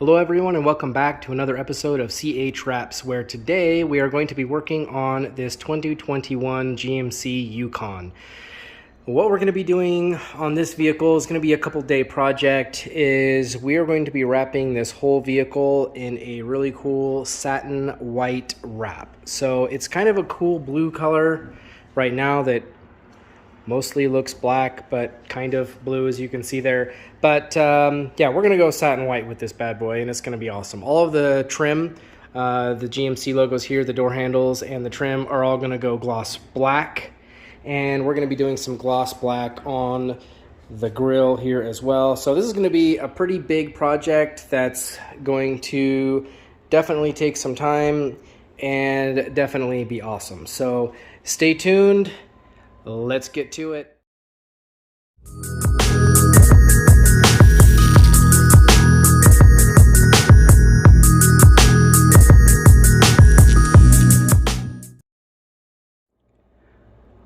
Hello everyone and welcome back to another episode of CH Wraps, where today we are going to be working on this 2021 GMC Yukon. What we're going to be doing on this vehicle is going to be a couple day project. We are going to be wrapping this whole vehicle in a really cool satin white wrap. So it's kind of a cool blue color right now that mostly looks black, but kind of blue, as you can see there. But yeah, we're gonna go satin white with this bad boy, and it's gonna be awesome. All of the trim, the GMC logos here, the door handles, and the trim are all gonna go gloss black. And we're gonna be doing some gloss black on the grille here as well. So this is gonna be a pretty big project that's going to definitely take some time and definitely be awesome. So stay tuned. Let's get to it.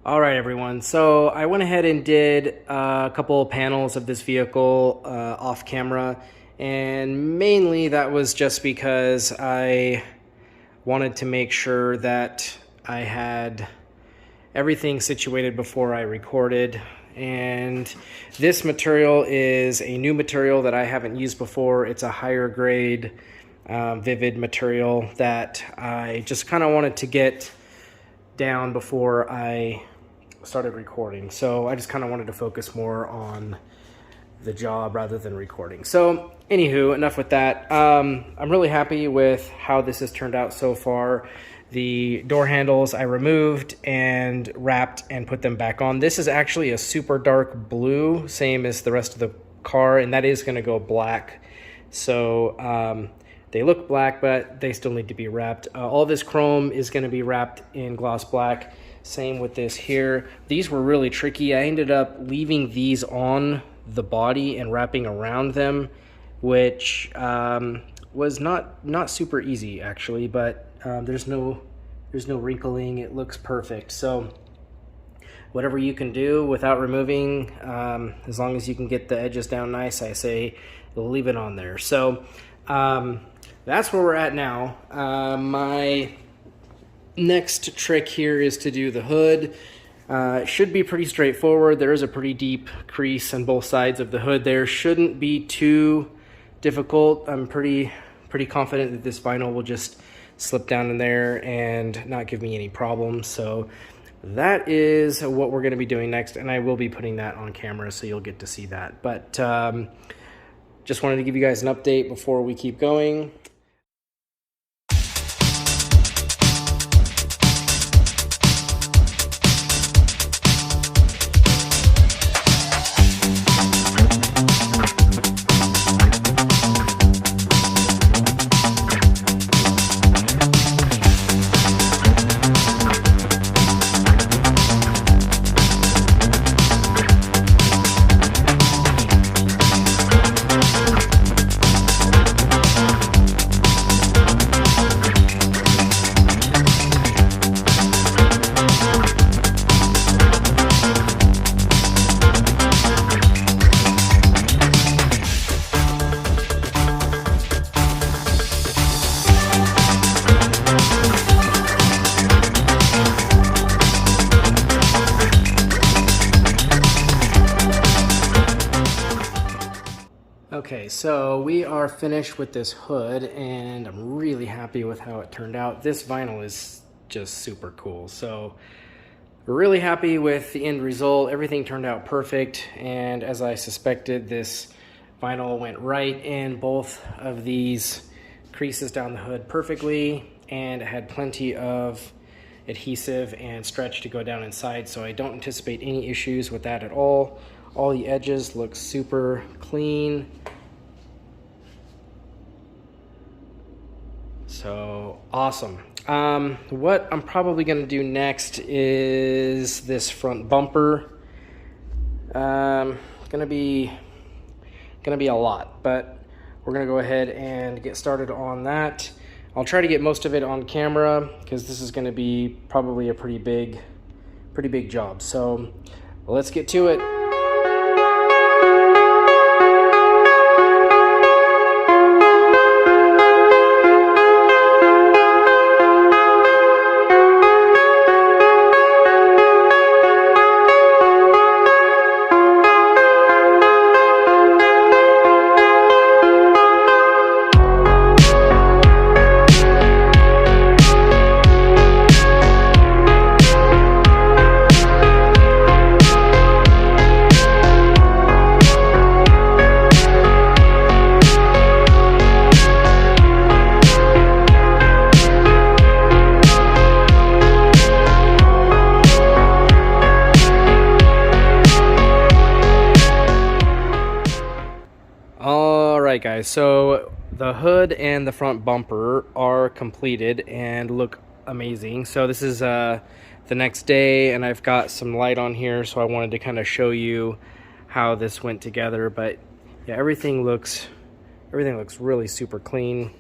All right, everyone. So I went ahead and did a couple of panels of this vehicle off camera, and mainly that was just because I wanted to make sure that I had everything situated before I recorded. And this material is a new material that I haven't used before. It's a higher grade vivid material that I just kind of wanted to get down before I started recording. So I just kind of wanted to focus more on the job rather than recording. So anywho, enough with that. I'm really happy with how this has turned out so far. The door handles I removed and wrapped and put them back on. This is actually a super dark blue, same as the rest of the car, and that is going to go black. So they look black, but they still need to be wrapped. All this chrome is going to be wrapped in gloss black. Same with this here. These were really tricky. I ended up leaving these on the body and wrapping around them, which was not super easy actually, but there's no wrinkling. It looks perfect. So whatever you can do without removing, as long as you can get the edges down nice, I say leave it on there. So that's where we're at now. My next trick here is to do the hood. It should be pretty straightforward. There is a pretty deep crease on both sides of the hood there. Shouldn't be too difficult. I'm pretty confident that this vinyl will just slip down in there and not give me any problems. So that is what we're going to be doing next, and I will be putting that on camera so you'll get to see that. But just wanted to give you guys an update before we keep going. Okay, so we are finished with this hood, and I'm really happy with how it turned out. This vinyl is just super cool. So we're really happy with the end result. Everything turned out perfect, and as I suspected, this vinyl went right in both of these creases down the hood perfectly, and it had plenty of adhesive and stretch to go down inside, so I don't anticipate any issues with that at all. All the edges look super clean. So awesome. What I'm probably going to do next is this front bumper. Gonna be a lot, but we're gonna go ahead and get started on that. I'll try to get most of it on camera because this is going to be probably a pretty big job. So let's get to it. Alright guys, so the hood and the front bumper are completed and look amazing. So this is the next day, and I've got some light on here, so I wanted to kind of show you how this went together. But yeah, everything looks really super clean.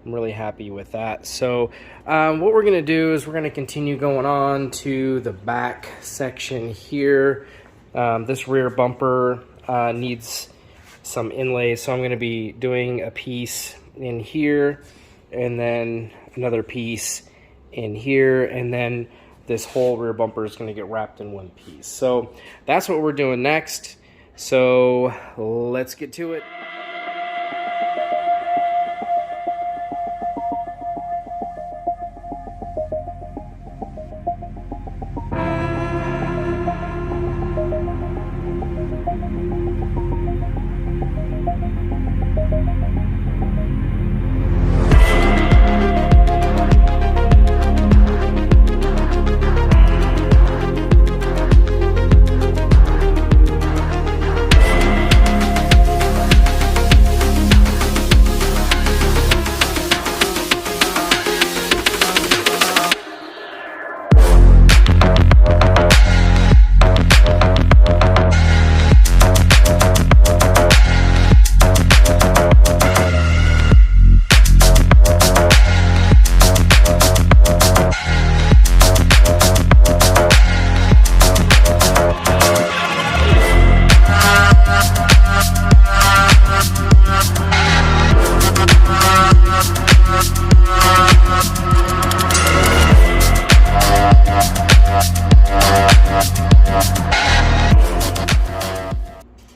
I'm really happy with that. So what we're gonna do is we're gonna continue going on to the back section here. This rear bumper needs some inlays, so I'm going to be doing a piece in here and then another piece in here, and then this whole rear bumper is going to get wrapped in one piece. So that's what we're doing next. So let's get to it.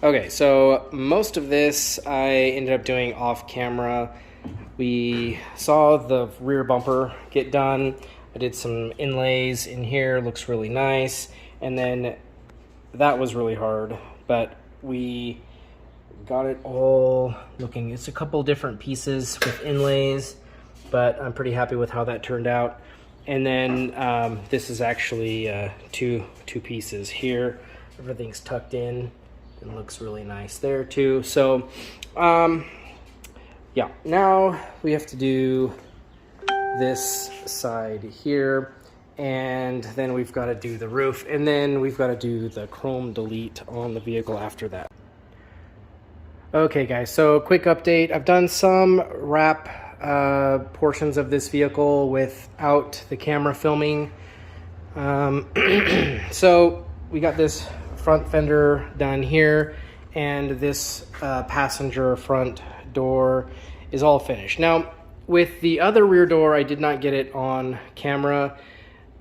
Okay, so most of this I ended up doing off camera. We saw the rear bumper get done. I did some inlays in here, looks really nice. And then that was really hard, but we got it all looking. It's a couple different pieces with inlays, but I'm pretty happy with how that turned out. And then this is actually two pieces here. Everything's tucked in. It looks really nice there too. So yeah, now we have to do this side here, and then we've got to do the roof, and then we've got to do the chrome delete on the vehicle after that. Okay guys, so quick update. I've done some wrap portions of this vehicle without the camera filming. So we got this front fender done here, and this passenger front door is all finished. Now with the other rear door, I did not get it on camera,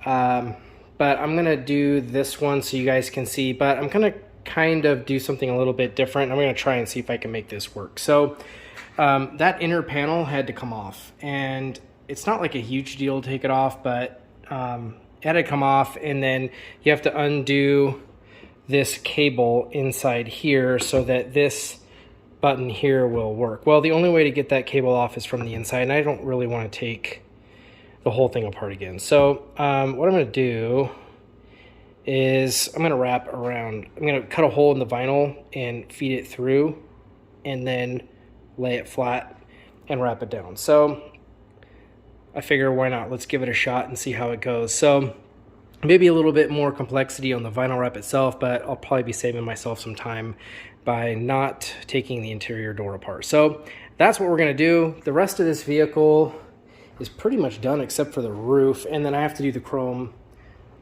but I'm gonna do this one so you guys can see, but I'm gonna kind of do something a little bit different. I'm gonna try and see if I can make this work. So that inner panel had to come off, and it's not like a huge deal to take it off, but it had to come off, and then you have to undo this cable inside here so that this button here will work. Well, the only way to get that cable off is from the inside, and I don't really want to take the whole thing apart again. So what I'm going to do is I'm going to wrap around. I'm going to cut a hole in the vinyl and feed it through, and then lay it flat and wrap it down. So I figure, why not? Let's give it a shot and see how it goes. So maybe a little bit more complexity on the vinyl wrap itself, but I'll probably be saving myself some time by not taking the interior door apart. So that's what we're gonna do. The rest of this vehicle is pretty much done except for the roof, and then I have to do the chrome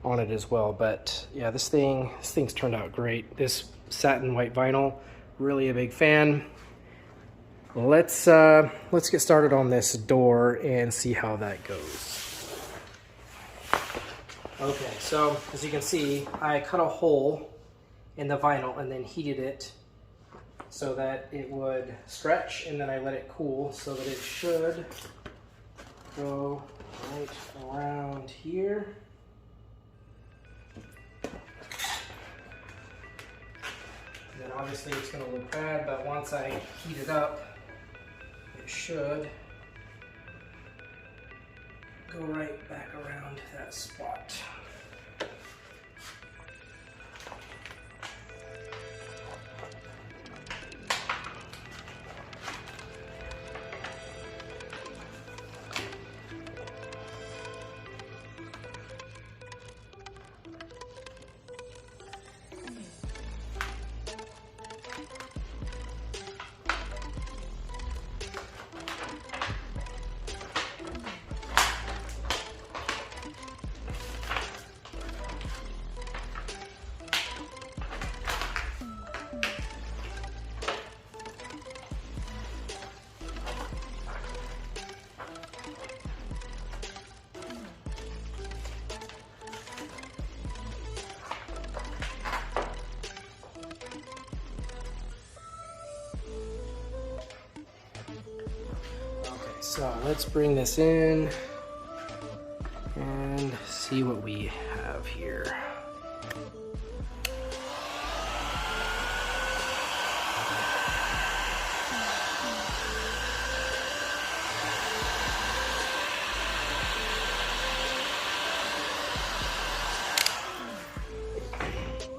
on it as well. But yeah, this thing's turned out great. This satin white vinyl, really a big fan. Let's get started on this door and see how that goes. Okay, so as you can see, I cut a hole in the vinyl and then heated it so that it would stretch, and then I let it cool so that it should go right around here. And then obviously it's going to look bad, but once I heat it up, it should go right back around that spot. So let's bring this in and see what we have here.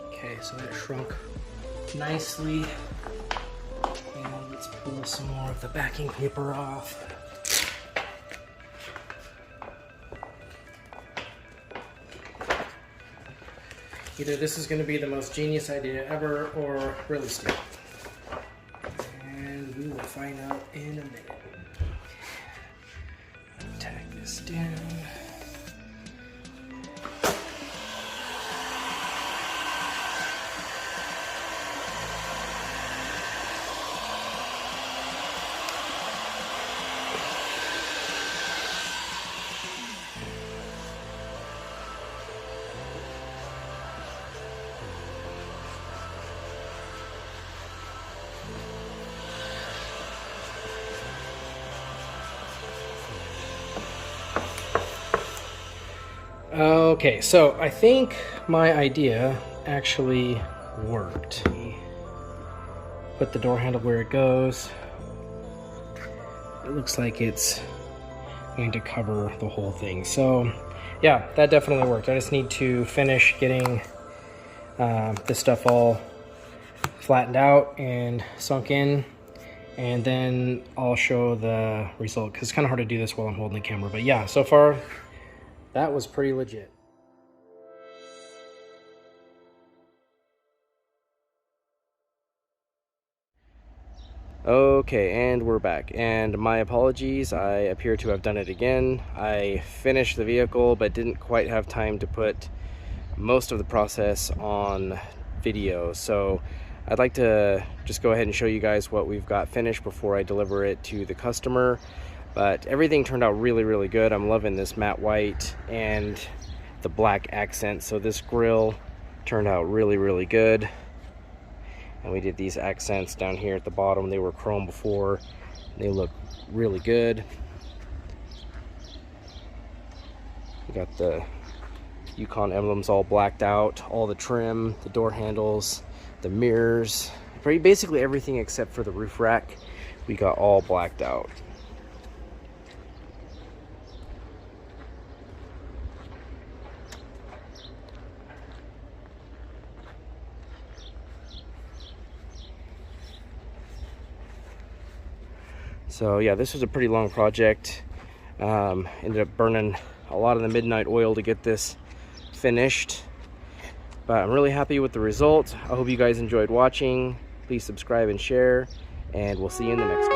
Okay, so that shrunk nicely. And let's pull some more of the backing paper off. Either this is going to be the most genius idea ever or really stupid. And we will find out in a minute. Tack this down. Okay, so I think my idea actually worked. Put the door handle where it goes. It looks like it's going to cover the whole thing. So yeah, that definitely worked. I just need to finish getting this stuff all flattened out and sunk in, and then I'll show the result, because it's kind of hard to do this while I'm holding the camera. But yeah, so far that was pretty legit. Okay, and we're back, and my apologies, I appear to have done it again. I finished the vehicle but didn't quite have time to put most of the process on video, so I'd like to just go ahead and show you guys what we've got finished before I deliver it to the customer. But everything turned out really good. I'm loving this matte white and the black accent, so this grill turned out really good. And we did these accents down here at the bottom. They were chrome before. They look really good. We got the Yukon emblems all blacked out, all the trim, the door handles, the mirrors, basically everything except for the roof rack, we got all blacked out. So yeah, this was a pretty long project. Ended up burning a lot of the midnight oil to get this finished. But I'm really happy with the result. I hope you guys enjoyed watching. Please subscribe and share, and we'll see you in the next one.